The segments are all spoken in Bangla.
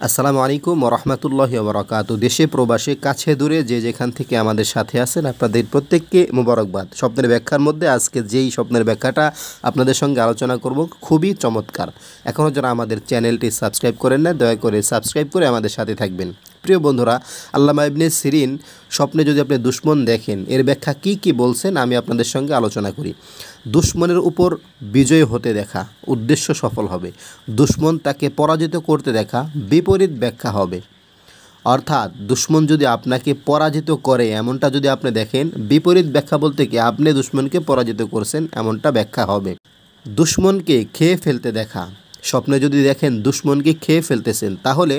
আসসালামু আলাইকুম ওরহমতুল্লাহি ওবরাকাতু। দেশে প্রবাসে কাছে দূরে যে যেখান থেকে আমাদের সাথে আছেন আপনাদের প্রত্যেককে মোবারকবাদ। স্বপ্নের ব্যাখ্যার মধ্যে আজকে যেই স্বপ্নের ব্যাখ্যাটা আপনাদের সঙ্গে আলোচনা করব খুবই চমৎকার। এখনও যারা আমাদের চ্যানেলটি সাবস্ক্রাইব করেন না, দয়া করে সাবস্ক্রাইব করে আমাদের সাথে থাকবেন। প্রিয় বন্ধুরা, আল্লামা ইবনে সিরিন স্বপ্নে যদি আপনি দুশ্মন দেখেন এর ব্যাখ্যা কি বলছেন আমি আপনাদের সঙ্গে আলোচনা করি। দুশ্মনের উপর বিজয় হতে দেখা উদ্দেশ্য সফল হবে, দুশ্মন তাকে পরাজিত করতে দেখা বিপরীত ব্যাখ্যা হবে। অর্থাৎ দুশ্মন যদি আপনাকে পরাজিত করে এমনটা যদি আপনি দেখেন, বিপরীত ব্যাখ্যা বলতে কি আপনি দুশ্মনকে পরাজিত করছেন এমনটা ব্যাখ্যা হবে। দুশ্মনকে খেয়ে ফেলতে দেখা, স্বপ্নে যদি দেখেন দুশ্মনকে খেয়ে ফেলতেছেন তাহলে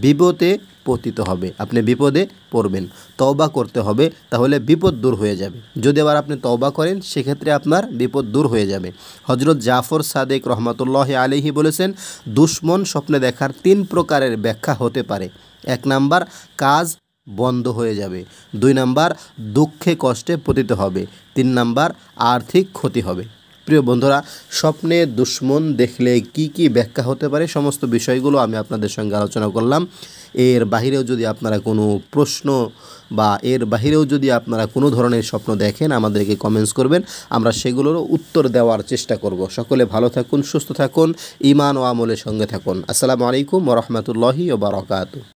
বিপদে পতিত হবে, আপনি বিপদে পড়বেন। তওবা করতে হবে, তাহলে বিপদ দূর হয়ে যাবে। যদি আবার আপনি তওবা করেন সেক্ষেত্রে আপনার বিপদ দূর হয়ে যাবে। হজরত জাফর সাদেক রহমতুল্লাহ আলাইহি বলেছেন, দুশ্মন স্বপ্নে দেখার 3 প্রকারের ব্যাখ্যা হতে পারে। 1 নাম্বার, কাজ বন্ধ হয়ে যাবে। 2 নাম্বার, দুঃখে কষ্টে পতিত হবে। 3 নাম্বার, আর্থিক ক্ষতি হবে। প্রিয় বন্ধুরা, স্বপ্নে দুশ্মন দেখলে কি ব্যাখ্যা হতে পারে সমস্ত বিষয়গুলো আমি আপনাদের সঙ্গে আলোচনা করলাম। এর বাহিরেও যদি আপনারা কোনো প্রশ্ন বা এর বাহিরেও যদি আপনারা কোনো ধরনের স্বপ্ন দেখেন আমাদেরকে কমেন্টস করবেন, আমরা সেগুলোরও উত্তর দেওয়ার চেষ্টা করব। সকলে ভালো থাকুন, সুস্থ থাকুন, ঈমান ও আমলের সঙ্গে থাকুন। আসসালামু আলাইকুম ওয়া রাহমাতুল্লাহি ওয়া বারাকাতুহু।